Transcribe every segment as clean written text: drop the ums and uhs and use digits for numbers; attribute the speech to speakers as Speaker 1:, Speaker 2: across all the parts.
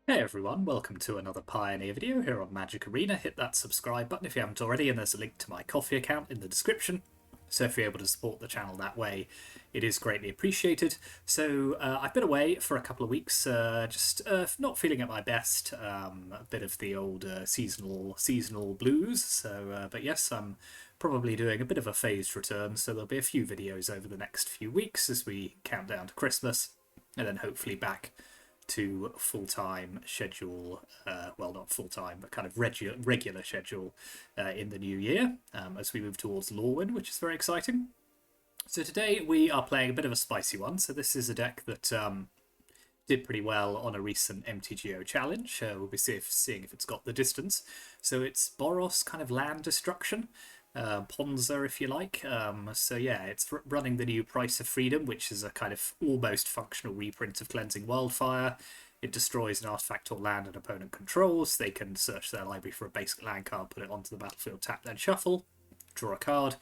Speaker 1: Hey everyone, welcome to another Pioneer video here on Magic Arena. Hit that subscribe button if you haven't already, and there's a link to my Coffee account in the description. So if you're able to support the channel that way, it is greatly appreciated. So I've been away for a couple of weeks, just not feeling at my best. A bit of the old seasonal blues. So, but yes, I'm probably doing a bit of a phased return. So there'll be a few videos over the next few weeks as we count down to Christmas, and then hopefully back to full-time schedule, well, not full-time, but kind of regular schedule in the new year as we move towards Lorwyn, which is very exciting. So today we are playing a bit of a spicy one. So this is a deck that did pretty well on a recent MTGO challenge. We'll be seeing if it's got the distance. So it's Boros, kind of land destruction. Ponza, if you like. So yeah, it's running the new Price of Freedom, which is a kind of almost functional reprint of Cleansing Wildfire. It destroys an artifact or land an opponent controls. They can search their library for a basic land card, put it onto the battlefield, tap, then shuffle, draw a card.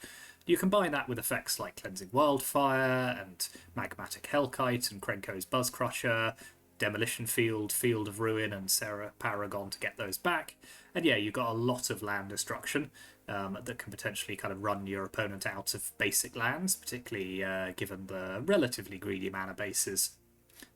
Speaker 1: You combine that with effects like Cleansing Wildfire and Magmatic Hellkite and Krenko's Buzzcrusher, Demolition Field, Field of Ruin, and Sarah Paragon to get those back. And yeah, you've got a lot of land destruction that can potentially kind of run your opponent out of basic lands, particularly given the relatively greedy mana bases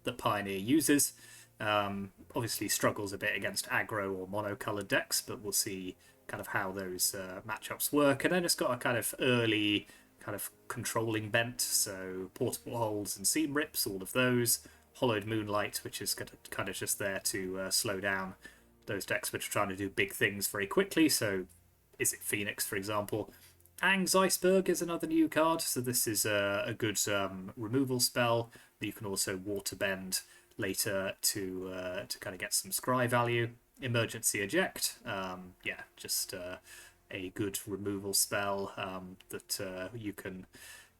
Speaker 1: that Pioneer uses. Obviously struggles a bit against aggro or mono-coloured decks, but we'll see kind of how those matchups work. And then it's got a kind of early kind of controlling bent, so Portable Holes and Seam Rips, all of those. Hollowed Moonlight, which is kind of just there to slow down those decks which are trying to do big things very quickly. So is it Phoenix, for example? Ang's Iceberg is another new card, so this is a good removal spell that you can also waterbend later to kind of get some scry value. Emergency Eject, yeah, just a good removal spell that you can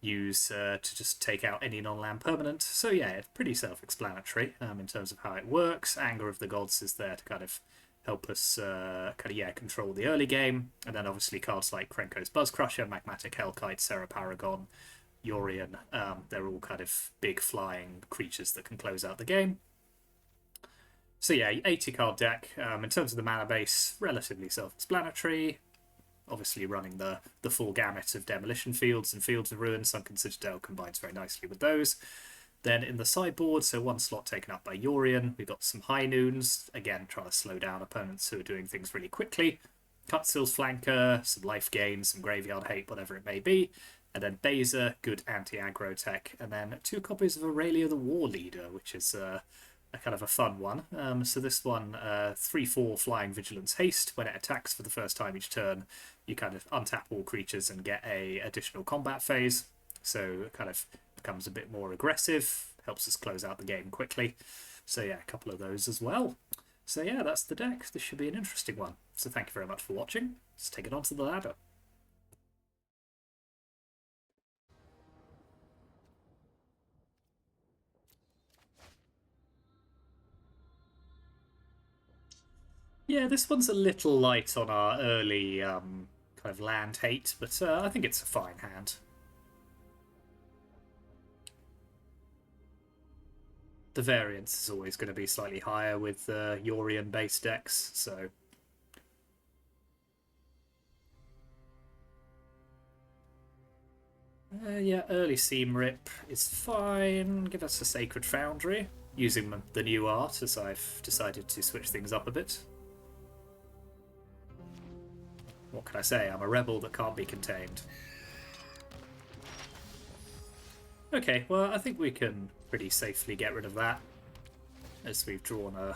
Speaker 1: use to just take out any non-land permanent. So yeah, it's pretty self-explanatory in terms of how it works. Anger of the Gods is there to kind of help us control the early game. And then obviously cards like Krenko's Buzzcrusher, Magmatic Hellkite, Sarah Paragon, Yorion, they're all kind of big flying creatures that can close out the game. So yeah, 80 card deck. In terms of the mana base, relatively self-explanatory. Obviously running the full gamut of Demolition Fields and Fields of Ruin. Sunken Citadel combines very nicely with those. Then in the sideboard, so one slot taken up by Yorion, we've got some High Noons, again trying to slow down opponents who are doing things really quickly. Cutstill's Flanker, some life gain, some Graveyard Hate, whatever it may be. And then Baser, good anti-aggro tech. And then 2 copies of Aurelia the War Leader, which is a kind of a fun one. So this one, 3/4 Flying Vigilance Haste. When it attacks for the first time each turn, you kind of untap all creatures and get a additional combat phase. So it kind of becomes a bit more aggressive, helps us close out the game quickly. So yeah, a couple of those as well. So yeah, that's the deck. This should be an interesting one. So thank you very much for watching. Let's take it onto the ladder. Yeah, this one's a little light on our early kind of land hate, but I think it's a fine hand. The variance is always going to be slightly higher with Yorion-based decks, so... yeah, early Seam Rip is fine. Give us a Sacred Foundry, using the new art as I've decided to switch things up a bit. What can I say? I'm a rebel that can't be contained. Okay, well, I think we can pretty safely get rid of that, as we've drawn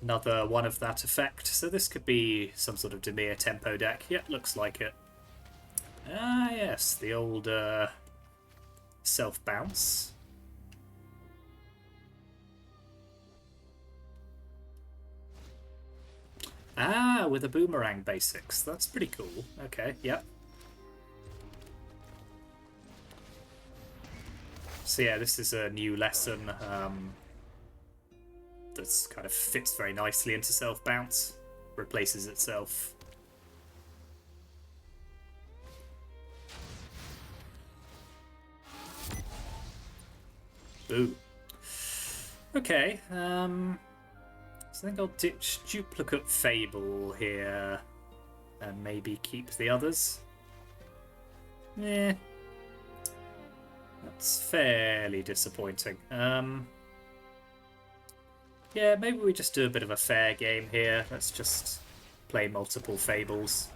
Speaker 1: another one of that effect. So this could be some sort of Dimir tempo deck. Yep, looks like it. Ah, yes, the old self-bounce. Ah, with a boomerang basics. That's pretty cool. Okay, yep. So yeah, this is a new lesson that's kind of fits very nicely into self-bounce. Replaces itself. Ooh, Okay, so I think I'll ditch Duplicate Fable here and maybe keep the others. Yeah, that's fairly disappointing. Yeah, maybe we just do a bit of a fair game here. Let's just play multiple Fables.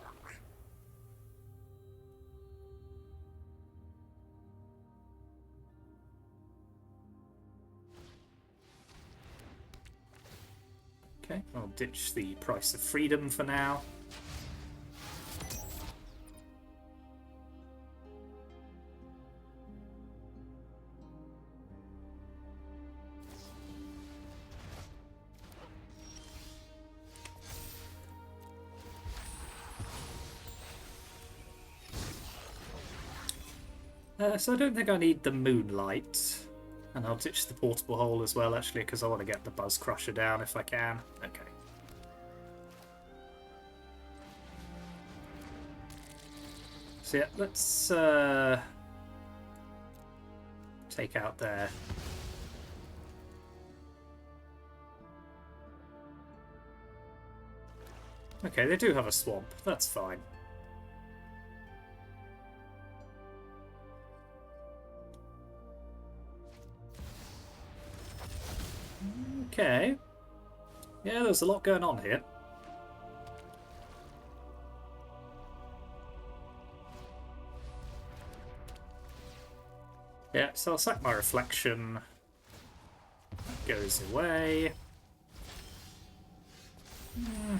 Speaker 1: Okay, I'll ditch the Price of Freedom for now. So I don't think I need the Moonlight. And I'll ditch the Portable Hole as well, actually, because I want to get the Buzz Crusher down if I can. Okay. So yeah, let's take out there. Okay, they do have a swamp. That's fine. Okay. Yeah, there's a lot going on here. Yeah, so I'll sack my Reflection. That goes away.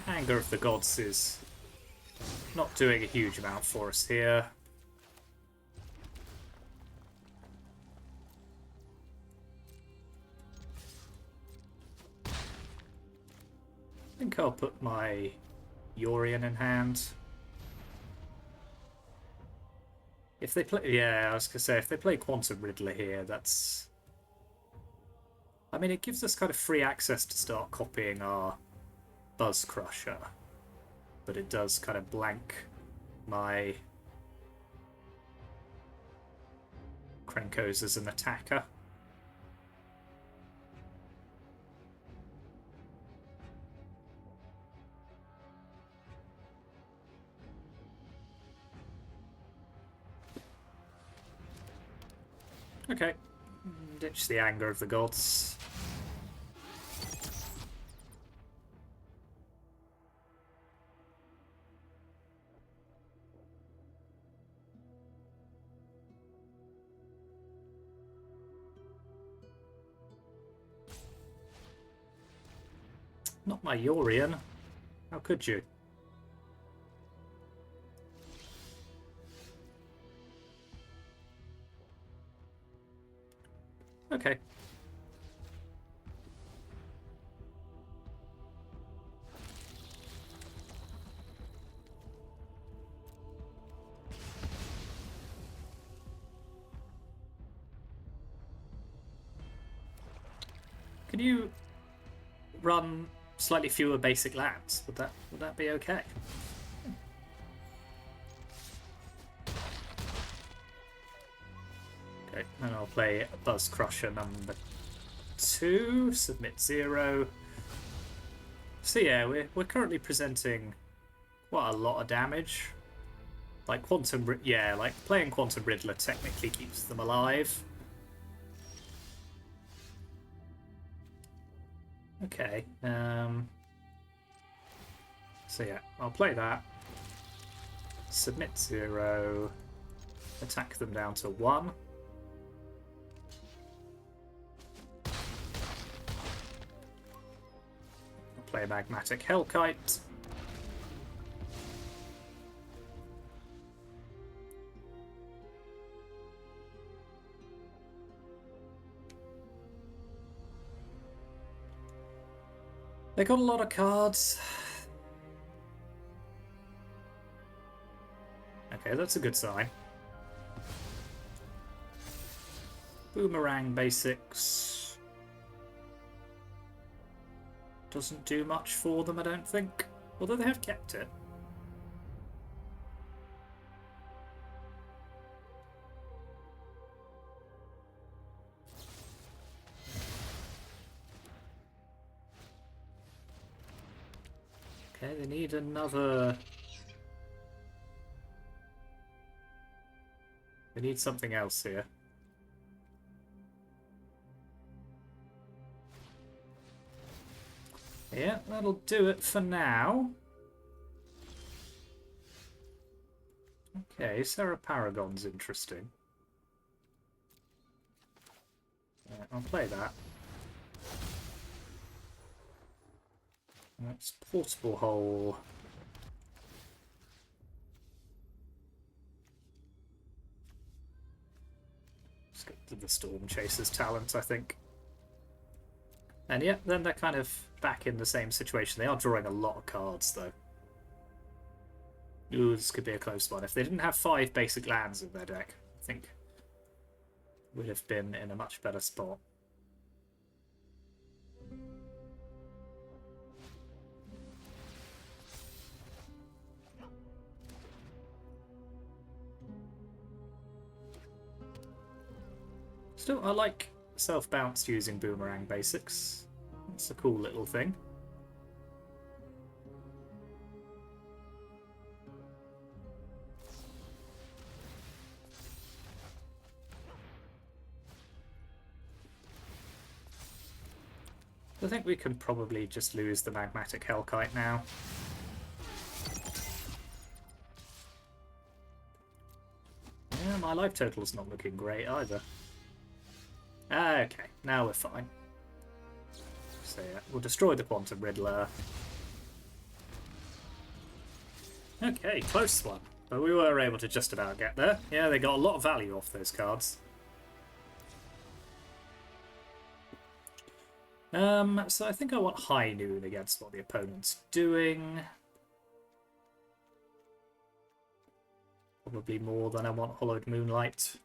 Speaker 1: Anger of the Gods is not doing a huge amount for us here. I think I'll put my Yorion in hand. If they play... Yeah, I was going to say, if they play Quantum Riddler here, that's... I mean, it gives us kind of free access to start copying our Buzz Crusher. But it does kind of blank my Krenkos as an attacker. Okay, ditch the Anger of the Gods. Not my Yorion. How could you? Okay. Can you run slightly fewer basic lands? Would that be okay? Okay, and I'll play Buzz Crusher number 2, submit 0. So yeah, we're currently presenting quite a lot of damage. Like like playing Quantum Riddler technically keeps them alive. Okay, so yeah, I'll play that. Submit 0. Attack them down to 1. Play Magmatic Hellkite. They got a lot of cards. Okay, that's a good sign. Boomerang basics. Doesn't do much for them, I don't think. Although they have kept it. Okay, they need another... They need something else here. Yeah, that'll do it for now. Okay, Sarah Paragon's interesting. Yeah, I'll play that. That's Portable Hole. Let's get to the Storm Chaser's talent, I think. And yeah, then they're kind of back in the same situation. They are drawing a lot of cards, though. Ooh, this could be a close one. If they didn't have 5 basic lands in their deck, I think would have been in a much better spot. Still, I like self-bounced using Boomerang basics. It's a cool little thing. I think we can probably just lose the Magmatic Hellkite now. Yeah, my life total's not looking great either. Okay, now we're fine. So yeah, we'll destroy the Quantum Riddler. Okay, close one. But we were able to just about get there. Yeah, they got a lot of value off those cards. So I think I want High Noon against what the opponent's doing. Probably more than I want Hollowed Moonlight.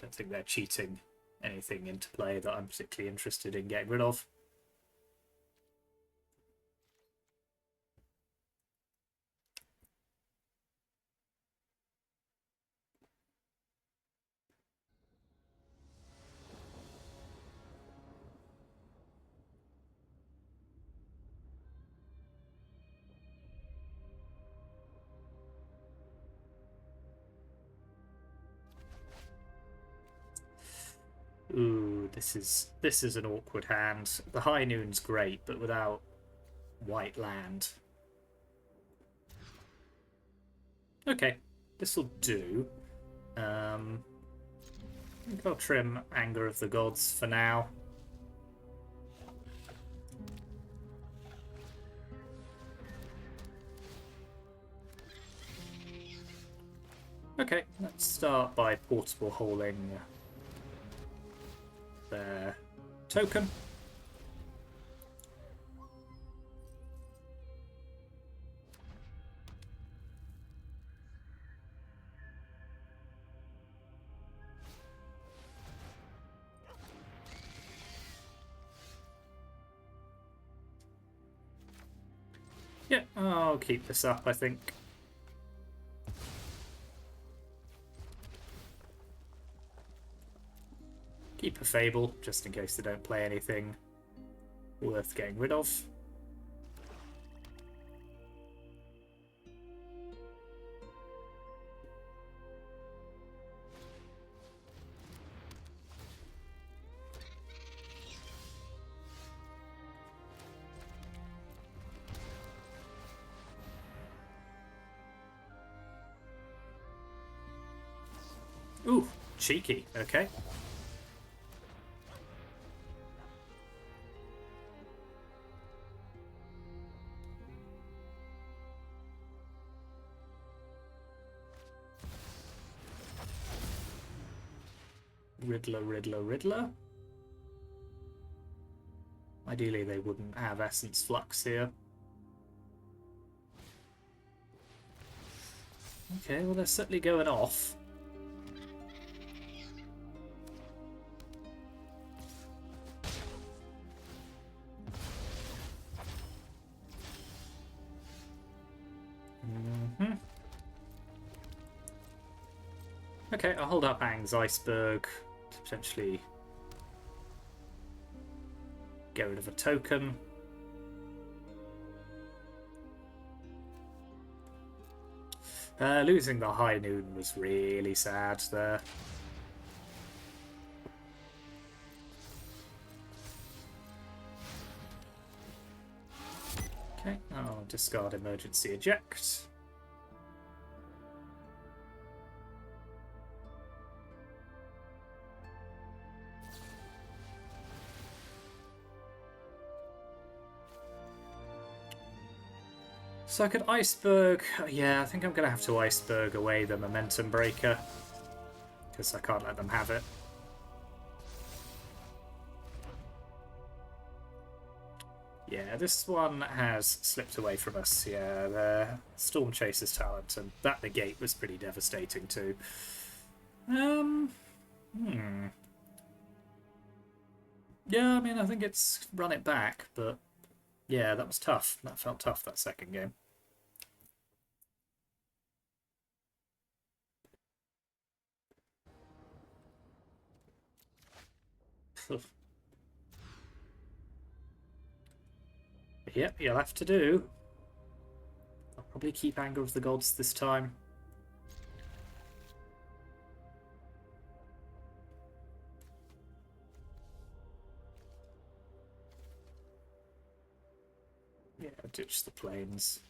Speaker 1: Don't think they're cheating anything into play that I'm particularly interested in getting rid of. Ooh, this is an awkward hand. The High Noon's great, but without white land. Okay, this'll do. I think I'll trim Anger of the Gods for now. Okay, let's start by portable holding their token. Yeah, I'll keep this up, I think. Keep a Fable, just in case they don't play anything worth getting rid of. Ooh, cheeky, okay. Riddler, Riddler, Riddler. Ideally they wouldn't have Essence Flux here. Okay, well they're certainly going off. Okay, I'll hold up Aang's Iceberg to potentially get rid of a token. Losing the High Noon was really sad there. Okay, I'll discard Emergency Eject. So I could Iceberg... Yeah, I think I'm going to have to Iceberg away the Momentum Breaker, because I can't let them have it. Yeah, this one has slipped away from us. Yeah, the Storm Chaser's talent, and that negate was pretty devastating too. Yeah, I mean, I think it's run it back, but yeah, that was tough. That felt tough, that second game. Yep, you'll have to do. I'll probably keep Anger of the Gods this time. Yeah, ditch the planes.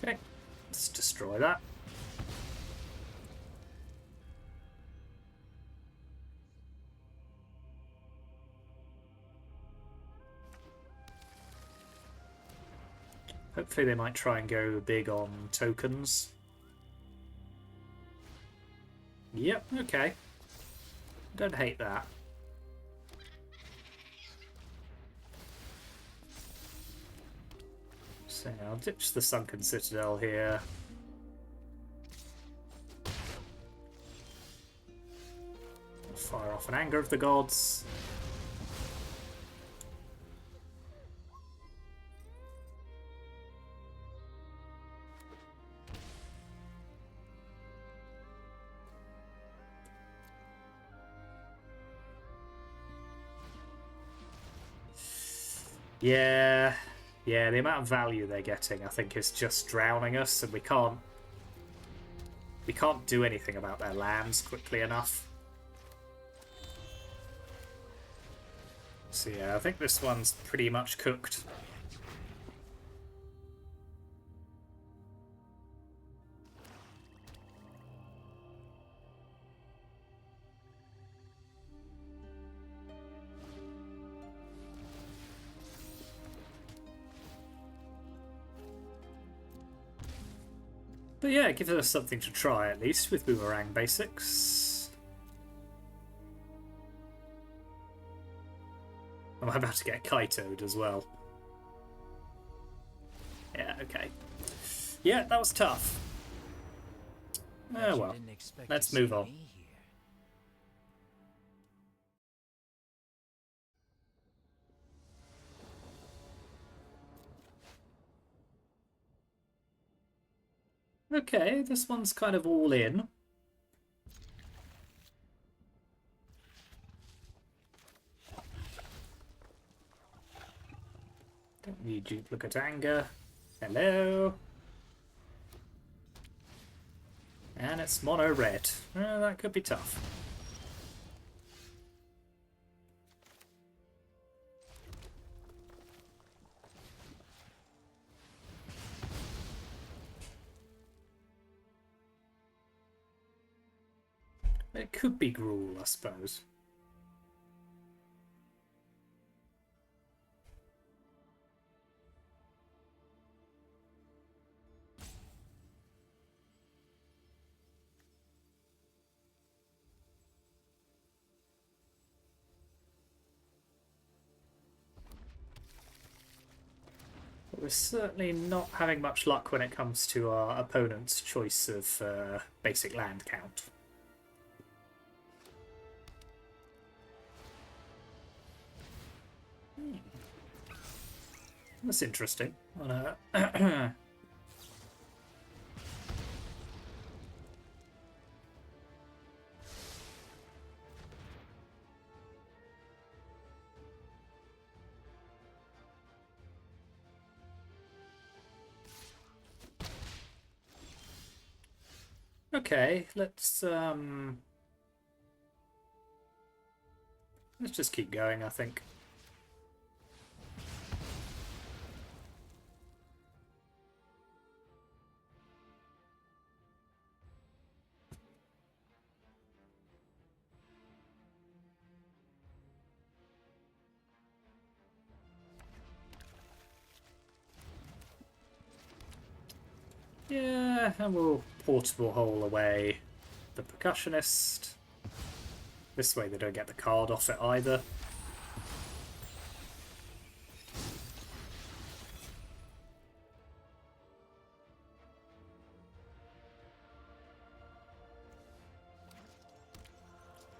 Speaker 1: Okay, let's destroy that. Hopefully they might try and go big on tokens. Yep, okay. Don't hate that. So I'll ditch the Sunken Citadel here. Fire off an Anger of the Gods. Yeah, the amount of value they're getting, I think, is just drowning us, and we can't do anything about their lands quickly enough. So yeah, I think this one's pretty much cooked. But yeah, it gives us something to try, at least, with Boomerang Basics. I'm about to get Kaito'd as well. Yeah, okay. Yeah, that was tough. Oh well. Let's move on. Okay, this one's kind of all in. Don't need duplicate anger. Hello. And it's mono red. That could be tough. It could be Gruul, I suppose. But we're certainly not having much luck when it comes to our opponent's choice of basic land count. That's interesting. Oh, no. Okay, let's just keep going, I think. Yeah, and we'll portable hole away the percussionist. This way they don't get the card off it either.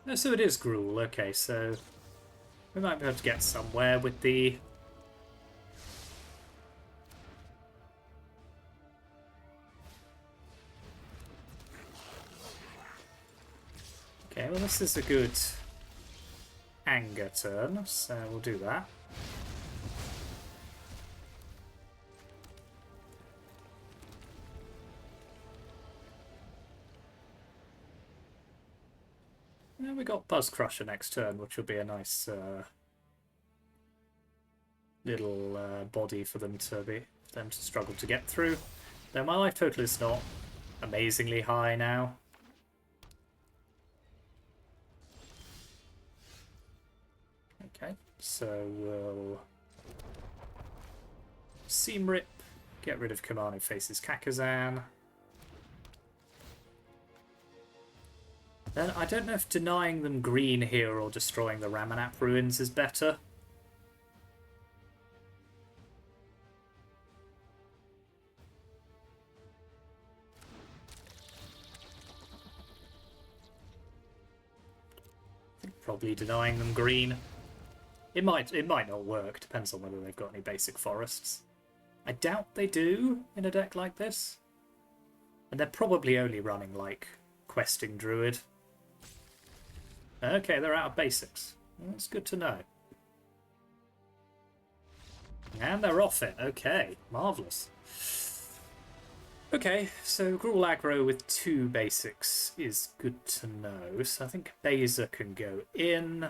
Speaker 1: Oh, so it is Gruul. Okay, so we might be able to get somewhere with the... Okay, well this is a good anger turn, so we'll do that. Yeah, we got Buzz Crusher next turn, which will be a nice little body for them to struggle to get through. Though my life total is not amazingly high now. Okay, so we'll Seam Rip, get rid of Command who faces Kakazan. Then I don't know if denying them green here or destroying the Ramanap ruins is better. I think probably denying them green. It might not work, depends on whether they've got any basic forests. I doubt they do in a deck like this. And they're probably only running like Questing Druid. Okay, they're out of basics. That's good to know. And they're off it. Okay, marvellous. Okay, so Gruul aggro with 2 basics is good to know. So I think Baser can go in.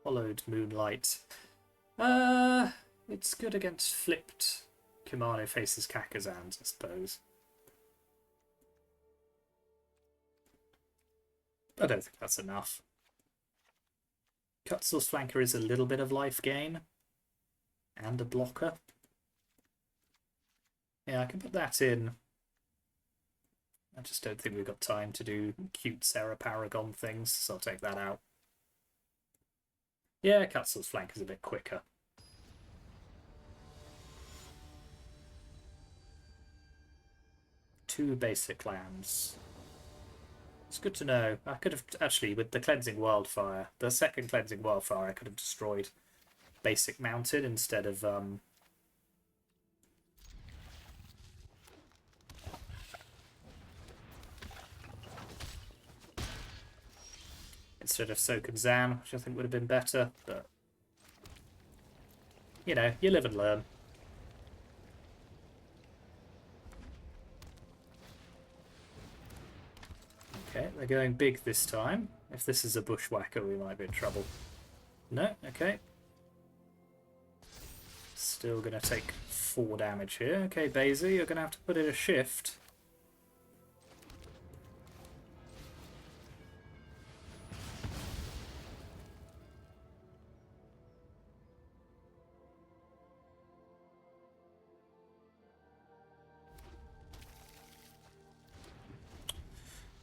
Speaker 1: Followed Moonlight. It's good against flipped Kimano faces Kakazans, I suppose. I don't think that's enough. Cutsource Flanker is a little bit of life gain. And a blocker. Yeah, I can put that in. I just don't think we've got time to do cute Sarah Paragon things, so I'll take that out. Yeah, Cutsource Flank is a bit quicker. Two basic lands. It's good to know. I could have actually, with the Cleansing Wildfire, the second Cleansing Wildfire, I could have destroyed basic Mounted instead of Soak and Zan, which I think would have been better, but you know, you live and learn. Okay, they're going big this time. If this is a bushwhacker, we might be in trouble. No, okay. Still going to take 4 damage here. Okay, Basie, you're going to have to put in a shift.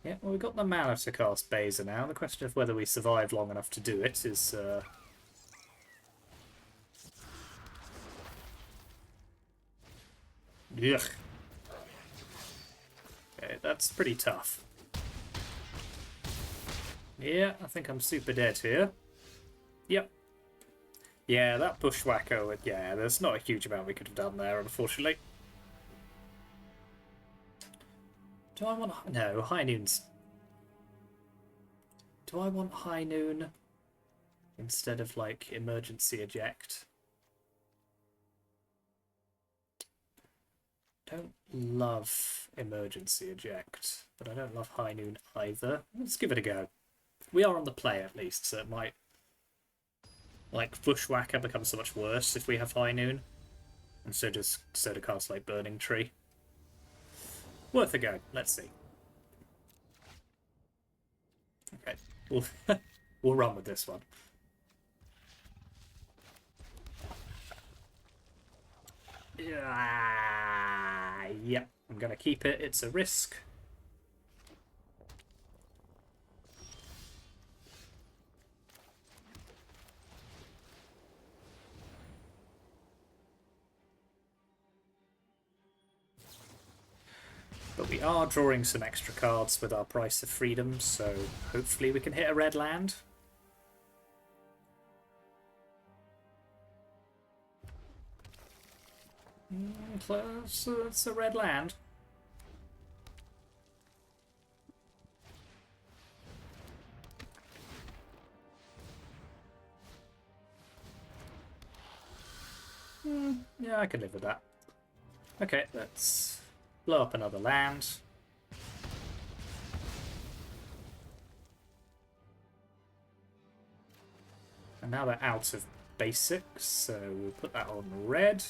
Speaker 1: Yeah, well, we've got the mana to cast Baser now. The question of whether we survive long enough to do it is... Yuck. Okay, that's pretty tough. Yeah, I think I'm super dead here. Yep. Yeah, that bushwhacker, yeah, there's not a huge amount we could have done there, unfortunately. Do I want... No, High Noon's... Do I want High Noon instead of, like, Emergency Eject? Don't love Emergency Eject, but I don't love High Noon either. Let's give it a go. We are on the play, at least, so it might... Like, Bushwhacker becomes so much worse if we have High Noon. And so does cards like Burning Tree. Worth a go. Let's see. Okay, we'll run with this one. Yep, I'm going to keep it. It's a risk. But we are drawing some extra cards with our Price of Freedom, so hopefully we can hit a red land. So it's a red land. Yeah, I can live with that. Okay, let's blow up another land. And now they're out of basics, so we'll put that on red.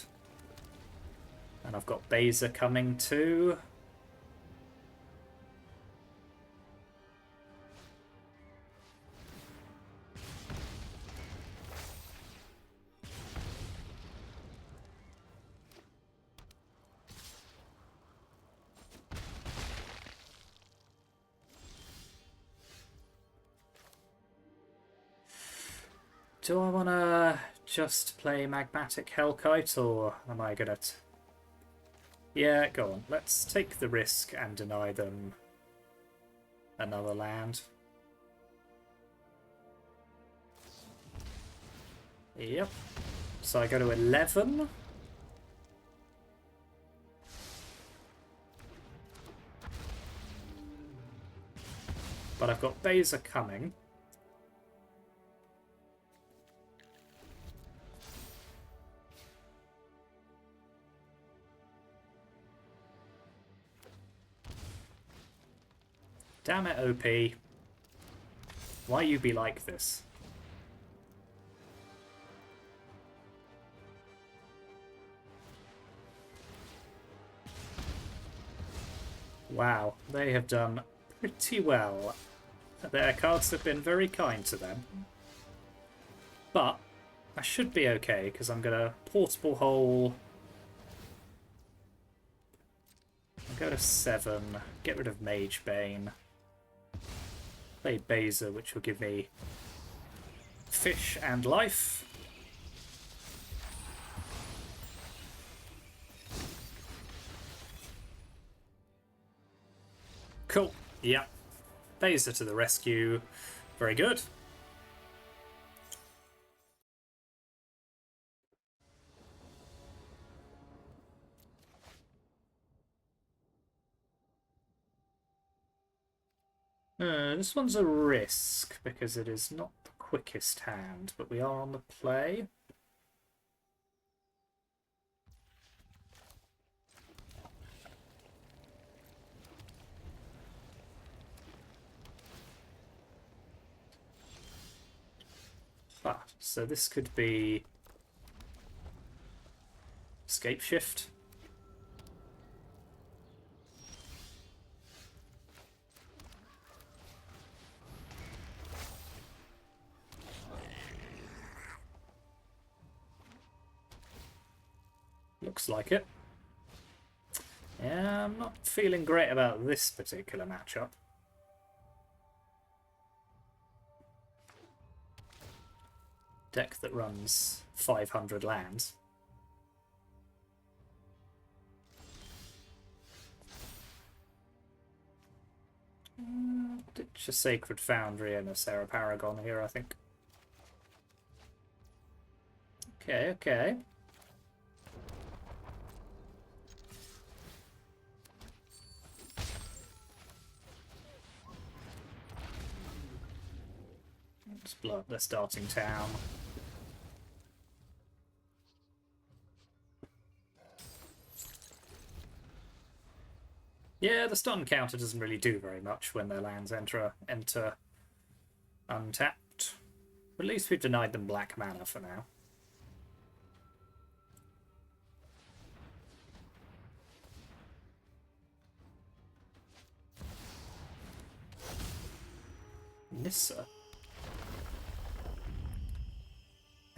Speaker 1: And I've got Beza coming too. Do I want to just play Magmatic Hellkite, or am I going to... Yeah, go on. Let's take the risk and deny them another land. Yep. So I go to 11. But I've got Beza coming. Damn it, OP. Why you be like this? Wow, they have done pretty well. Their cards have been very kind to them. But I should be okay, because I'm going to Portable Hole. I'll go to 7, get rid of Mage Bane. Play Beza, which will give me fish and life. Cool. Yeah. Beza to the rescue. Very good. This one's a risk, because it is not the quickest hand, but we are on the play. So this could be Scapeshift. Looks like it. Yeah, I'm not feeling great about this particular matchup. Deck that runs 500 lands. Ditch a Sacred Foundry and a Sarah Paragon here, I think. Okay, okay. Let's blow up the starting town. Yeah, the stun counter doesn't really do very much when their lands enter untapped. At least we've denied them black mana for now. Nissa.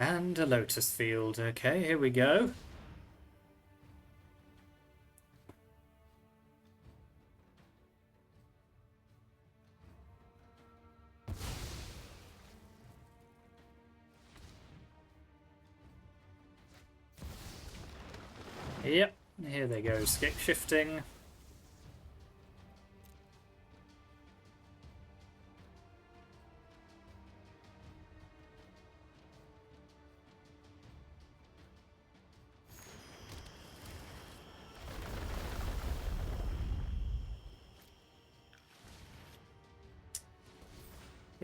Speaker 1: And a Lotus Field. Okay, here we go. Yep, here they go, Scapeshifting.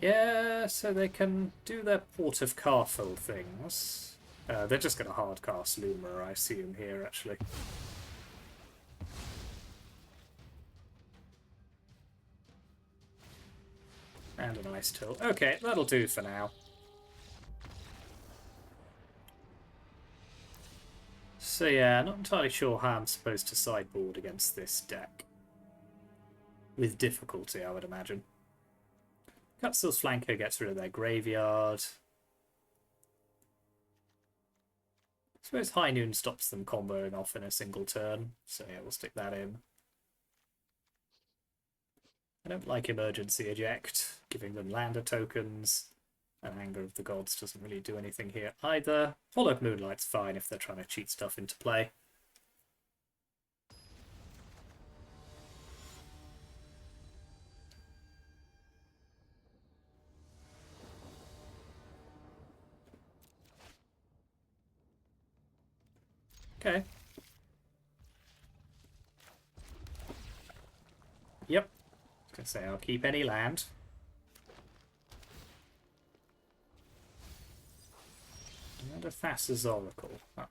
Speaker 1: Yeah, so they can do their Port of Carthel things. They're just going to hardcast Lumra, I assume, here, actually. And an Ice Tilt. Okay, that'll do for now. So yeah, not entirely sure how I'm supposed to sideboard against this deck. With difficulty, I would imagine. Cutstill's Flanker gets rid of their graveyard. I suppose High Noon stops them comboing off in a single turn, so yeah, we'll stick that in. I don't like Emergency Eject, giving them lander tokens, and Anger of the Gods doesn't really do anything here either. Hollowed Moonlight's fine if they're trying to cheat stuff into play. Okay. Yep. I was going to say, I'll keep any land. And a Thassa's Oracle. Oh,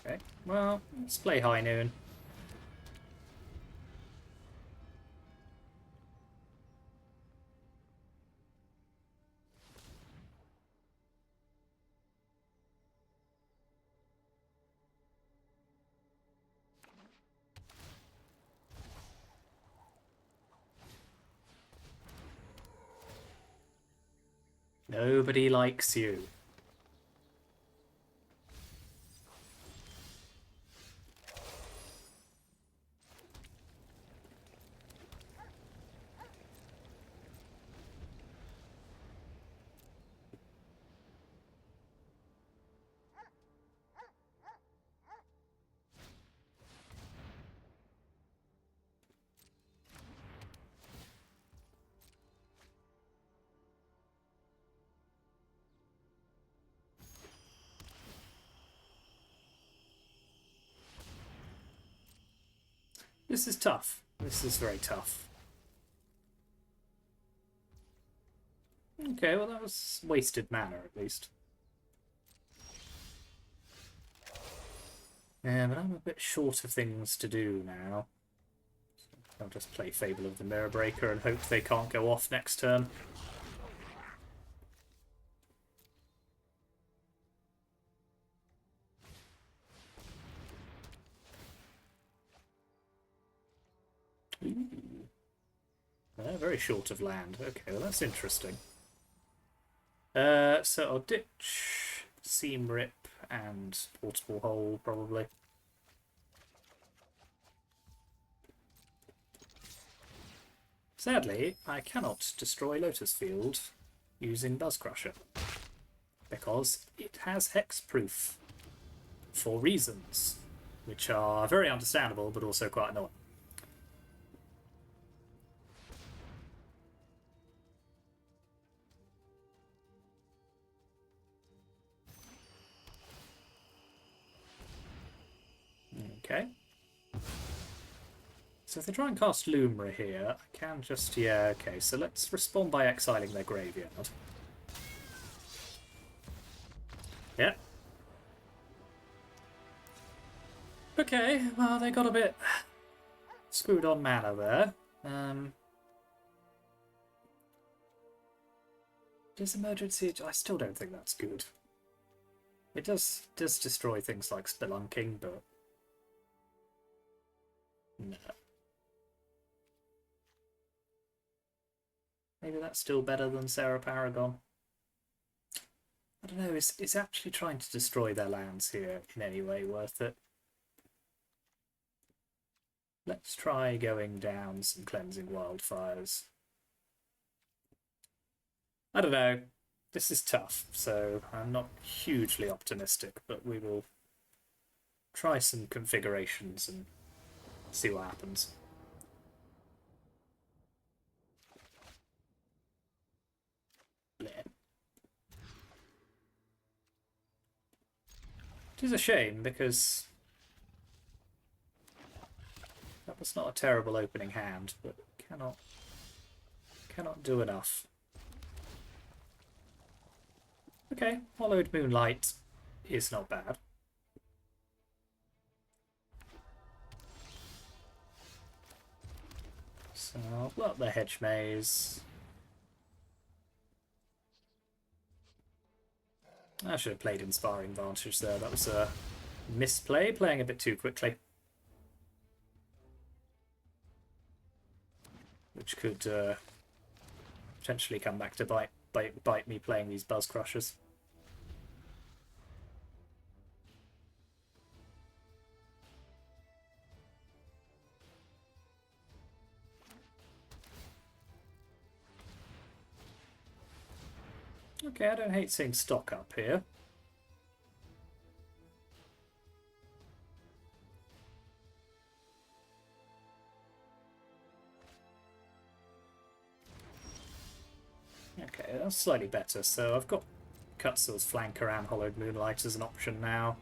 Speaker 1: okay. Well, let's play High Noon. Nobody likes you. This is tough. This is very tough. Okay, well that was wasted mana at least. Yeah, but I'm a bit short of things to do now. So I'll just play Fable of the Mirror Breaker and hope they can't go off next turn. Ooh. Very short of land. Okay, well that's interesting. So I'll ditch Seam Rip and Portable Hole, probably. Sadly, I cannot destroy Lotus Field using Buzzcrusher, because it has hexproof for reasons, which are very understandable, but also quite annoying. Okay. So if they try and cast Lumra here, I can just... Yeah, okay. So let's respond by exiling their graveyard. Yeah. Okay, well, they got a bit screwed on mana there. Does emergency... I still don't think that's good. It does destroy things like spelunking, but... No. Maybe that's still better than Sarah Paragon. I don't know, is actually trying to destroy their lands here in any way worth it? Let's try going down some Cleansing Wildfires. I don't know. This is tough, so I'm not hugely optimistic, but we will try some configurations and see what happens. Bleh. It is a shame, because that was not a terrible opening hand, but cannot do enough. Okay, Hollowed Moonlight is not bad. So I'll blow up the Hedge Maze. I should have played Inspiring Vantage there. That was a misplay, playing a bit too quickly. Which could potentially come back to bite me playing these Buzz Crushers. Okay, I don't hate seeing stock up here. Okay, that's slightly better. So I've got Cutsel's Flanker and Hollowed Moonlight as an option now.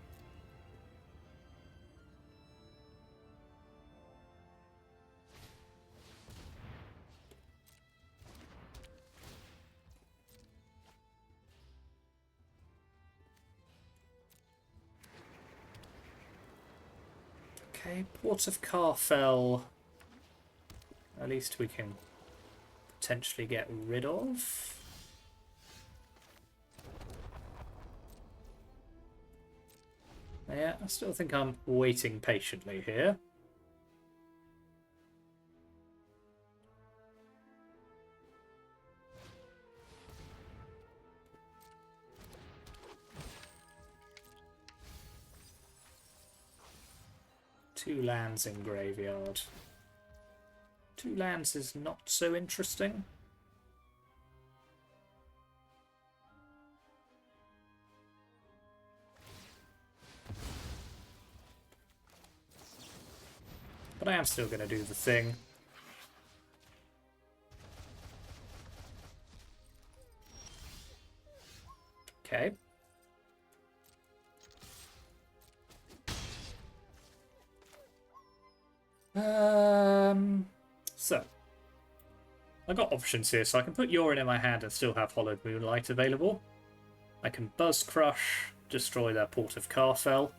Speaker 1: Okay, Port of Carfell. At least we can potentially get rid of. Yeah, I still think I'm waiting patiently here. Two lands in graveyard. Two lands is not so interesting. But I am still going to do the thing. Okay. So I got options here, so I can put Yorin in my hand and still have Hollowed Moonlight available. I can Buzz Crush, destroy their Port of Carfell.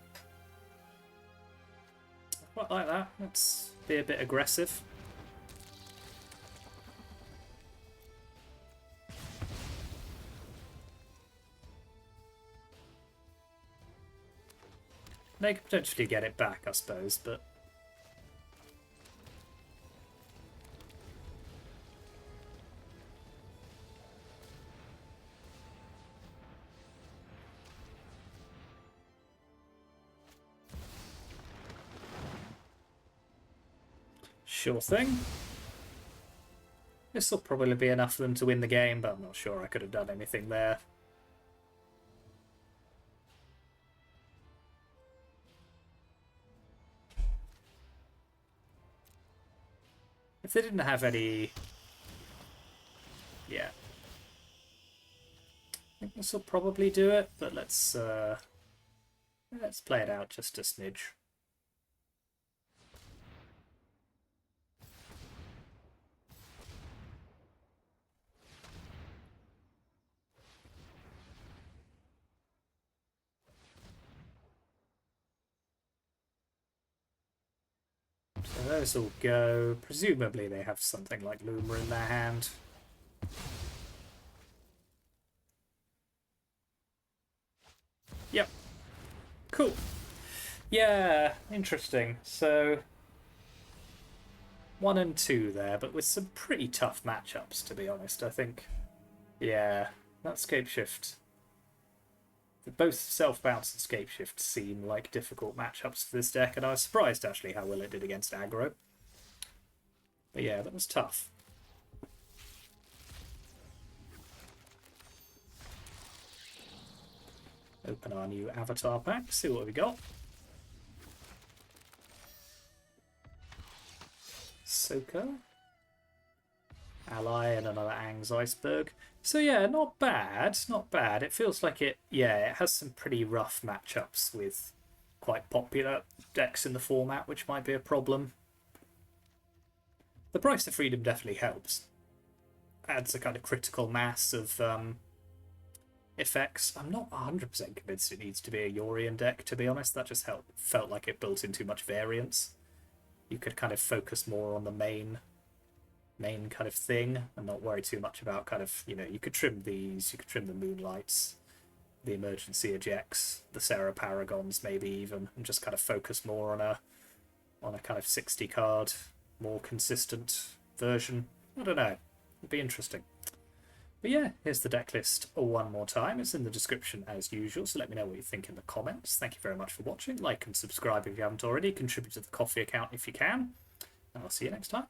Speaker 1: I quite like that. Let's be a bit aggressive. They could potentially get it back, I suppose, but... Sure thing. This will probably be enough for them to win the game, but I'm not sure I could have done anything there. If they didn't have any... Yeah. I think this will probably do it, but let's play it out just a smidge. So those all go. Presumably they have something like Lumra in their hand. Yep. Cool. Yeah, interesting. So 1 and 2 there, but with some pretty tough matchups, to be honest, I think. Yeah, that Scapeshift. Both Self-Bounce and Scapeshift seem like difficult matchups for this deck, and I was surprised actually how well it did against Aggro. But yeah, that was tough. Open our new avatar pack, see what we got. Soka. Ally and another Ang's Iceberg. So yeah, not bad, not bad. It feels like it has some pretty rough matchups with quite popular decks in the format, which might be a problem. The Price of Freedom definitely helps. Adds a kind of critical mass of effects. I'm not 100% convinced it needs to be a Yorion deck, to be honest. That just felt like it built in too much variance. You could kind of focus more on the main kind of thing and not worry too much about kind of, you could trim these, you could trim the Moonlights, the Emergency Ejects, the Sarah Paragons maybe even, and just kind of focus more on a kind of 60 card, more consistent version. I don't know. It'd be interesting. But yeah, here's the deck list one more time. It's in the description as usual, so let me know what you think in the comments. Thank you very much for watching. Like and subscribe if you haven't already. Contribute to the coffee account if you can. And I'll see you next time.